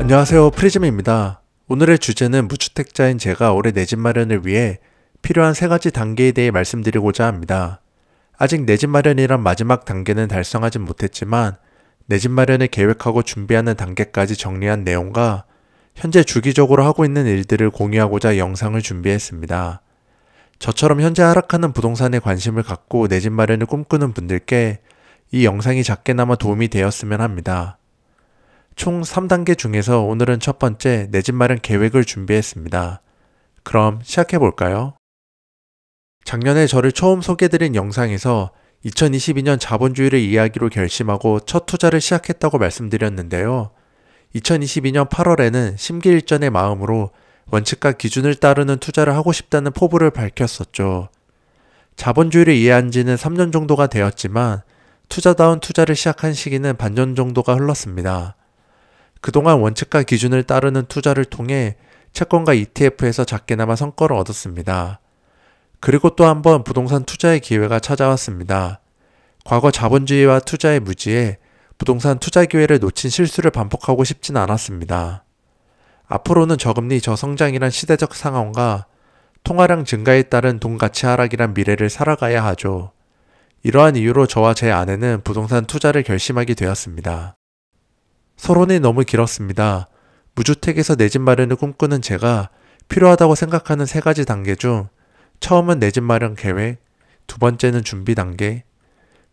안녕하세요, 프리즘입니다. 오늘의 주제는 무주택자인 제가 올해 내 집 마련을 위해 필요한 3가지 단계에 대해 말씀드리고자 합니다. 아직 내 집 마련이란 마지막 단계는 달성하진 못했지만 내 집 마련을 계획하고 준비하는 단계까지 정리한 내용과 현재 주기적으로 하고 있는 일들을 공유하고자 영상을 준비했습니다. 저처럼 현재 하락하는 부동산에 관심을 갖고 내 집 마련을 꿈꾸는 분들께 이 영상이 작게나마 도움이 되었으면 합니다. 총 3단계 중에서 오늘은 첫 번째 내 집 마련 계획을 준비했습니다. 그럼 시작해볼까요? 작년에 저를 처음 소개드린 영상에서 2022년 자본주의를 이해하기로 결심하고 첫 투자를 시작했다고 말씀드렸는데요. 2022년 8월에는 심기일전의 마음으로 원칙과 기준을 따르는 투자를 하고 싶다는 포부를 밝혔었죠. 자본주의를 이해한 지는 3년 정도가 되었지만 투자다운 투자를 시작한 시기는 반년 정도가 흘렀습니다. 그동안 원칙과 기준을 따르는 투자를 통해 채권과 ETF에서 작게나마 성과를 얻었습니다. 그리고 또 한 번 부동산 투자의 기회가 찾아왔습니다. 과거 자본주의와 투자의 무지에 부동산 투자 기회를 놓친 실수를 반복하고 싶진 않았습니다. 앞으로는 저금리 저성장이란 시대적 상황과 통화량 증가에 따른 돈 가치 하락이란 미래를 살아가야 하죠. 이러한 이유로 저와 제 아내는 부동산 투자를 결심하게 되었습니다. 서론이 너무 길었습니다. 무주택에서 내 집 마련을 꿈꾸는 제가 필요하다고 생각하는 3가지 단계 중 처음은 내 집 마련 계획, 두 번째는 준비 단계,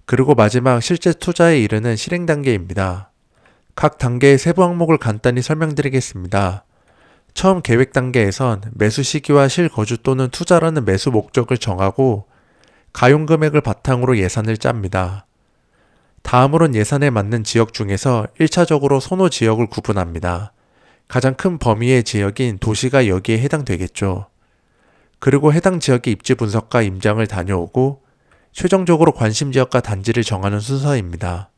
그리고 마지막 실제 투자에 이르는 실행 단계입니다. 각 단계의 세부 항목을 간단히 설명드리겠습니다. 처음 계획 단계에선 매수 시기와 실거주 또는 투자라는 매수 목적을 정하고 가용 금액을 바탕으로 예산을 짭니다. 다음으론 예산에 맞는 지역 중에서 1차적으로 선호 지역을 구분합니다. 가장 큰 범위의 지역인 도시가 여기에 해당되겠죠. 그리고 해당 지역의 입지 분석과 임장을 다녀오고 최종적으로 관심 지역과 단지를 정하는 순서입니다.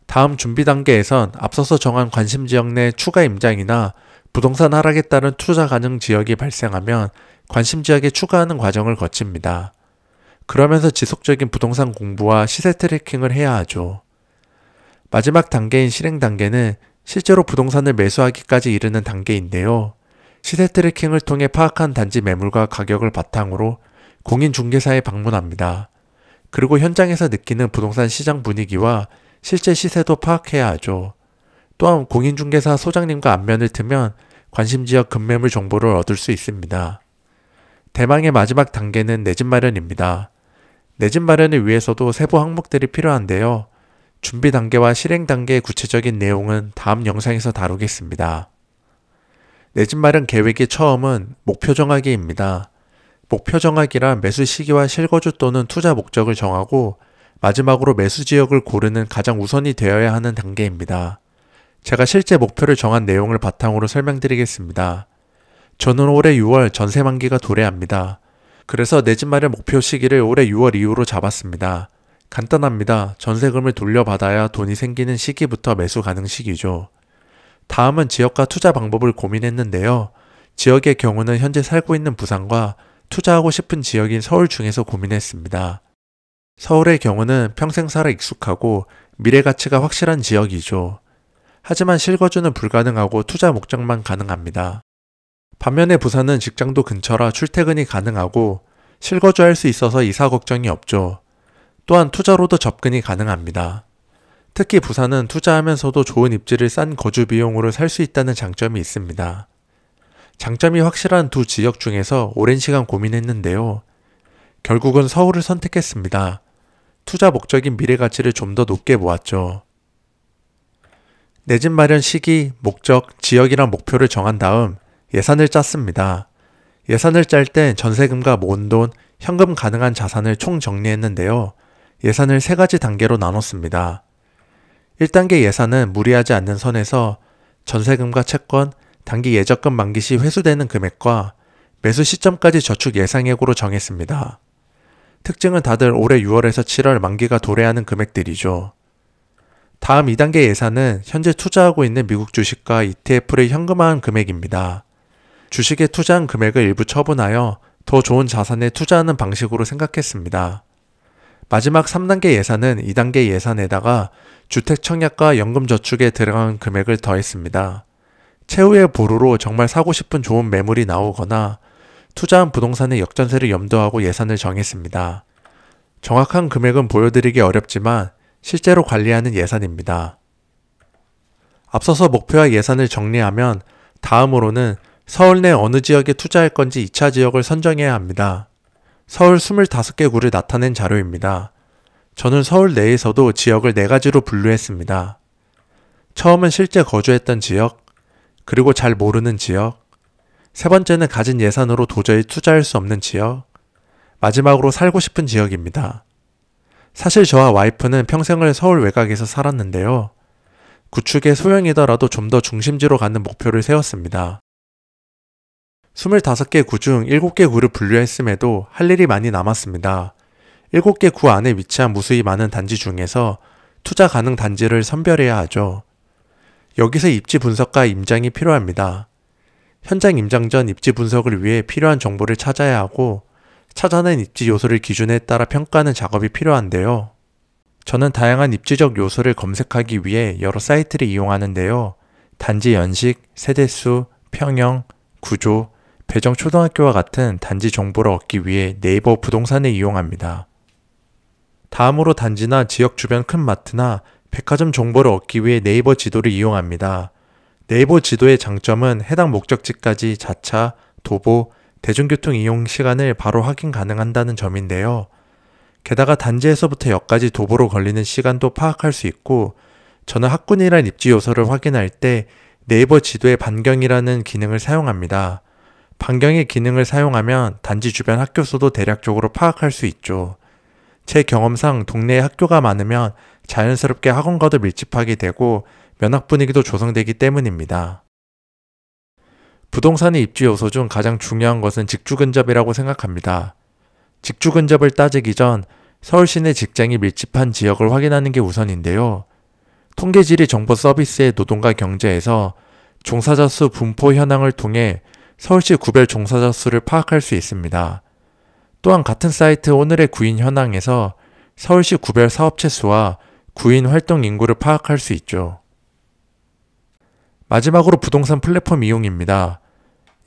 다음 준비 단계에선 앞서서 정한 관심 지역 내 추가 임장이나 부동산 하락에 따른 투자 가능 지역이 발생하면 관심 지역에 추가하는 과정을 거칩니다. 그러면서 지속적인 부동산 공부와 시세 트래킹을 해야 하죠. 마지막 단계인 실행 단계는 실제로 부동산을 매수하기까지 이르는 단계인데요. 시세 트래킹을 통해 파악한 단지 매물과 가격을 바탕으로 공인중개사에 방문합니다. 그리고 현장에서 느끼는 부동산 시장 분위기와 실제 시세도 파악해야 하죠. 또한 공인중개사 소장님과 안면을 트면 관심지역 급매물 정보를 얻을 수 있습니다. 대망의 마지막 단계는 내 집 마련입니다. 내 집 마련을 위해서도 세부 항목들이 필요한데요. 준비 단계와 실행 단계의 구체적인 내용은 다음 영상에서 다루겠습니다. 내 집 마련 계획의 처음은 목표 정하기입니다. 목표 정하기란 매수 시기와 실거주 또는 투자 목적을 정하고 마지막으로 매수 지역을 고르는 가장 우선이 되어야 하는 단계입니다. 제가 실제 목표를 정한 내용을 바탕으로 설명드리겠습니다. 저는 올해 6월 전세 만기가 도래합니다. 그래서 내 집 마련 목표 시기를 올해 6월 이후로 잡았습니다. 간단합니다. 전세금을 돌려받아야 돈이 생기는 시기부터 매수 가능 시기죠. 다음은 지역과 투자 방법을 고민했는데요. 지역의 경우는 현재 살고 있는 부산과 투자하고 싶은 지역인 서울 중에서 고민했습니다. 서울의 경우는 평생 살아 익숙하고 미래 가치가 확실한 지역이죠. 하지만 실거주는 불가능하고 투자 목적만 가능합니다. 반면에 부산은 직장도 근처라 출퇴근이 가능하고 실거주할 수 있어서 이사 걱정이 없죠. 또한 투자로도 접근이 가능합니다. 특히 부산은 투자하면서도 좋은 입지를 싼 거주 비용으로 살 수 있다는 장점이 있습니다. 장점이 확실한 두 지역 중에서 오랜 시간 고민했는데요. 결국은 서울을 선택했습니다. 투자 목적인 미래 가치를 좀 더 높게 모았죠. 내 집 마련 시기, 목적, 지역이란 목표를 정한 다음 예산을 짰습니다. 예산을 짤 땐 전세금과 모은 돈, 현금 가능한 자산을 총 정리했는데요. 예산을 3가지 단계로 나눴습니다. 1단계 예산은 무리하지 않는 선에서 전세금과 채권, 단기 예적금 만기 시 회수되는 금액과 매수 시점까지 저축 예상액으로 정했습니다. 특징은 다들 올해 6월에서 7월 만기가 도래하는 금액들이죠. 다음 2단계 예산은 현재 투자하고 있는 미국 주식과 ETF를 현금화한 금액입니다. 주식에 투자한 금액을 일부 처분하여 더 좋은 자산에 투자하는 방식으로 생각했습니다. 마지막 3단계 예산은 2단계 예산에다가 주택 청약과 연금 저축에 들어간 금액을 더했습니다. 최후의 보루로 정말 사고 싶은 좋은 매물이 나오거나 투자한 부동산의 역전세를 염두하고 예산을 정했습니다. 정확한 금액은 보여드리기 어렵지만 실제로 관리하는 예산입니다. 앞서서 목표와 예산을 정리하면 다음으로는 서울 내 어느 지역에 투자할 건지 2차 지역을 선정해야 합니다. 서울 25개 구를 나타낸 자료입니다. 저는 서울 내에서도 지역을 4가지로 분류했습니다. 처음은 실제 거주했던 지역, 그리고 잘 모르는 지역, 세 번째는 가진 예산으로 도저히 투자할 수 없는 지역, 마지막으로 살고 싶은 지역입니다. 사실 저와 와이프는 평생을 서울 외곽에서 살았는데요. 구축의 소형이더라도 좀 더 중심지로 가는 목표를 세웠습니다. 25개 구 중 7개 구를 분류했음에도 할 일이 많이 남았습니다. 7개 구 안에 위치한 무수히 많은 단지 중에서 투자 가능 단지를 선별해야 하죠. 여기서 입지 분석과 임장이 필요합니다. 현장 임장 전 입지 분석을 위해 필요한 정보를 찾아야 하고 찾아낸 입지 요소를 기준에 따라 평가하는 작업이 필요한데요. 저는 다양한 입지적 요소를 검색하기 위해 여러 사이트를 이용하는데요. 단지 연식, 세대수, 평형, 구조, 배정 초등학교와 같은 단지 정보를 얻기 위해 네이버 부동산을 이용합니다. 다음으로 단지나 지역 주변 큰 마트나 백화점 정보를 얻기 위해 네이버 지도를 이용합니다. 네이버 지도의 장점은 해당 목적지까지 자차, 도보, 대중교통 이용 시간을 바로 확인 가능한다는 점인데요. 게다가 단지에서부터 역까지 도보로 걸리는 시간도 파악할 수 있고 저는 학군이란 입지 요소를 확인할 때 네이버 지도의 반경이라는 기능을 사용합니다. 반경의 기능을 사용하면 단지 주변 학교 수도 대략적으로 파악할 수 있죠. 제 경험상 동네에 학교가 많으면 자연스럽게 학원과도 밀집하게 되고 면학 분위기도 조성되기 때문입니다. 부동산의 입지 요소 중 가장 중요한 것은 직주 근접이라고 생각합니다. 직주 근접을 따지기 전 서울 시내 직장이 밀집한 지역을 확인하는 게 우선인데요. 통계지리 정보 서비스의 노동과 경제에서 종사자 수 분포 현황을 통해 서울시 구별 종사자 수를 파악할 수 있습니다. 또한 같은 사이트 오늘의 구인 현황에서 서울시 구별 사업체 수와 구인 활동 인구를 파악할 수 있죠. 마지막으로 부동산 플랫폼 이용입니다.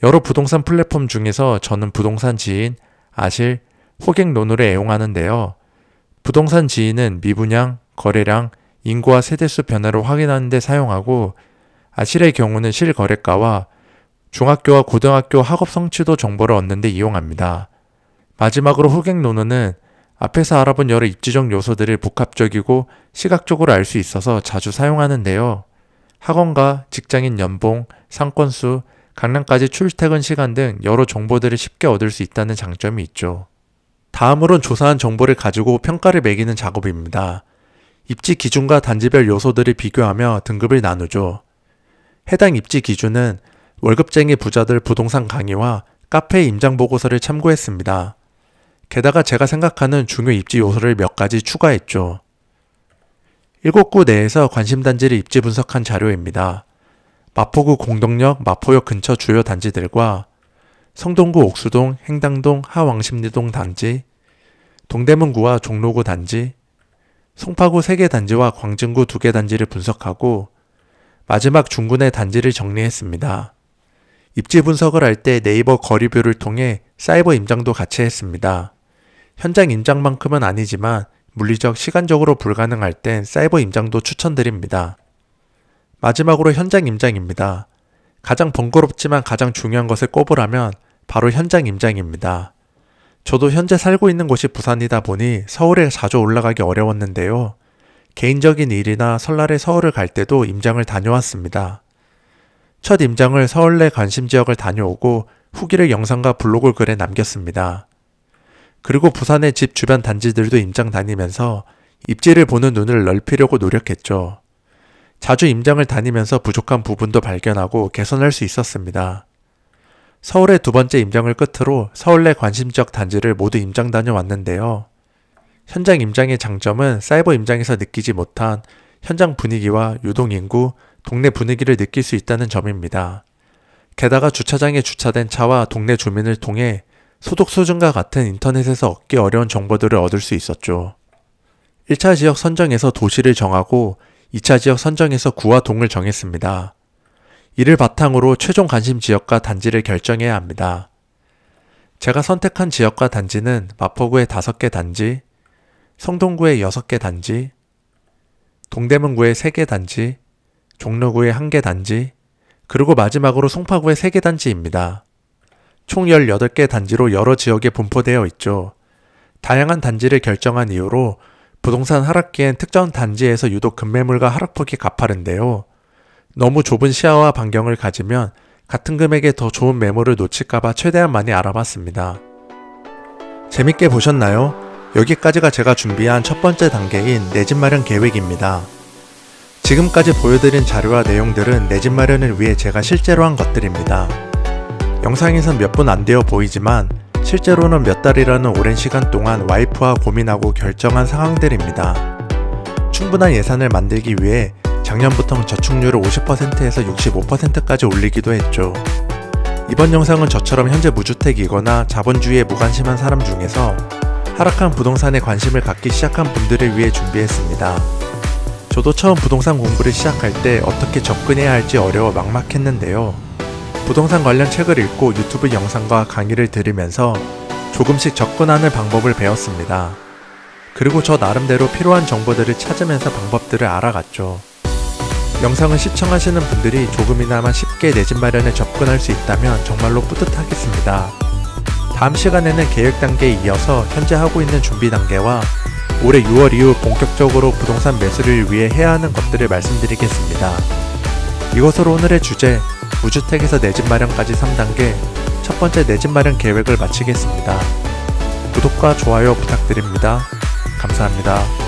여러 부동산 플랫폼 중에서 저는 부동산 지인, 아실, 호객론을 애용하는데요. 부동산 지인은 미분양, 거래량, 인구와 세대수 변화를 확인하는 데 사용하고 아실의 경우는 실거래가와 중학교와 고등학교 학업 성취도 정보를 얻는 데 이용합니다. 마지막으로 호객론은 앞에서 알아본 여러 입지적 요소들을 복합적이고 시각적으로 알 수 있어서 자주 사용하는데요. 학원과 직장인 연봉, 상권수, 강남까지 출퇴근 시간 등 여러 정보들을 쉽게 얻을 수 있다는 장점이 있죠. 다음으론 조사한 정보를 가지고 평가를 매기는 작업입니다. 입지 기준과 단지별 요소들을 비교하며 등급을 나누죠. 해당 입지 기준은 월급쟁이 부자들 부동산 강의와 카페 임장 보고서를 참고했습니다. 게다가 제가 생각하는 중요 입지 요소를 몇 가지 추가했죠. 7구 내에서 관심단지를 입지 분석한 자료입니다. 마포구 공덕역, 마포역 근처 주요 단지들과 성동구 옥수동, 행당동, 하왕십리동 단지, 동대문구와 종로구 단지, 송파구 3개 단지와 광진구 2개 단지를 분석하고 마지막 중구 내 단지를 정리했습니다. 입지 분석을 할 때 네이버 거리뷰를 통해 사이버 임장도 같이 했습니다. 현장 임장만큼은 아니지만 물리적, 시간적으로 불가능할 땐 사이버 임장도 추천드립니다. 마지막으로 현장 임장입니다. 가장 번거롭지만 가장 중요한 것을 꼽으라면 바로 현장 임장입니다. 저도 현재 살고 있는 곳이 부산이다 보니 서울에 자주 올라가기 어려웠는데요. 개인적인 일이나 설날에 서울을 갈 때도 임장을 다녀왔습니다. 첫 임장을 서울 내 관심 지역을 다녀오고 후기를 영상과 블로그 글에 남겼습니다. 그리고 부산의 집 주변 단지들도 임장 다니면서 입지를 보는 눈을 넓히려고 노력했죠. 자주 임장을 다니면서 부족한 부분도 발견하고 개선할 수 있었습니다. 서울의 2번째 임장을 끝으로 서울 내 관심 지역 단지를 모두 임장 다녀왔는데요. 현장 임장의 장점은 사이버 임장에서 느끼지 못한 현장 분위기와 유동인구, 동네 분위기를 느낄 수 있다는 점입니다. 게다가 주차장에 주차된 차와 동네 주민을 통해 소득 수준과 같은 인터넷에서 얻기 어려운 정보들을 얻을 수 있었죠. 1차 지역 선정에서 도시를 정하고 2차 지역 선정에서 구와 동을 정했습니다. 이를 바탕으로 최종 관심 지역과 단지를 결정해야 합니다. 제가 선택한 지역과 단지는 마포구의 5개 단지, 성동구의 6개 단지, 동대문구의 3개 단지, 종로구의 1개 단지, 그리고 마지막으로 송파구의 3개 단지입니다. 총 18개 단지로 여러 지역에 분포되어 있죠. 다양한 단지를 결정한 이유로 부동산 하락기엔 특정 단지에서 유독 급매물과 하락폭이 가파른데요. 너무 좁은 시야와 반경을 가지면 같은 금액에 더 좋은 매물을 놓칠까봐 최대한 많이 알아봤습니다. 재밌게 보셨나요? 여기까지가 제가 준비한 첫 번째 단계인 내 집 마련 계획입니다. 지금까지 보여드린 자료와 내용들은 내 집 마련을 위해 제가 실제로 한 것들입니다. 영상에선 몇 분 안 되어 보이지만 실제로는 몇 달이라는 오랜 시간 동안 와이프와 고민하고 결정한 상황들입니다. 충분한 예산을 만들기 위해 작년부터 저축률을 50%에서 65%까지 올리기도 했죠. 이번 영상은 저처럼 현재 무주택이거나 자본주의에 무관심한 사람 중에서 하락한 부동산에 관심을 갖기 시작한 분들을 위해 준비했습니다. 저도 처음 부동산 공부를 시작할 때 어떻게 접근해야 할지 어려워 막막했는데요. 부동산 관련 책을 읽고 유튜브 영상과 강의를 들으면서 조금씩 접근하는 방법을 배웠습니다. 그리고 저 나름대로 필요한 정보들을 찾으면서 방법들을 알아갔죠. 영상을 시청하시는 분들이 조금이나마 쉽게 내 집 마련에 접근할 수 있다면 정말로 뿌듯하겠습니다. 다음 시간에는 계획 단계에 이어서 현재 하고 있는 준비 단계와 올해 6월 이후 본격적으로 부동산 매수를 위해 해야 하는 것들을 말씀드리겠습니다. 이것으로 오늘의 주제, 무주택에서 내 집 마련까지 3단계 첫 번째 내 집 마련 계획을 마치겠습니다. 구독과 좋아요 부탁드립니다. 감사합니다.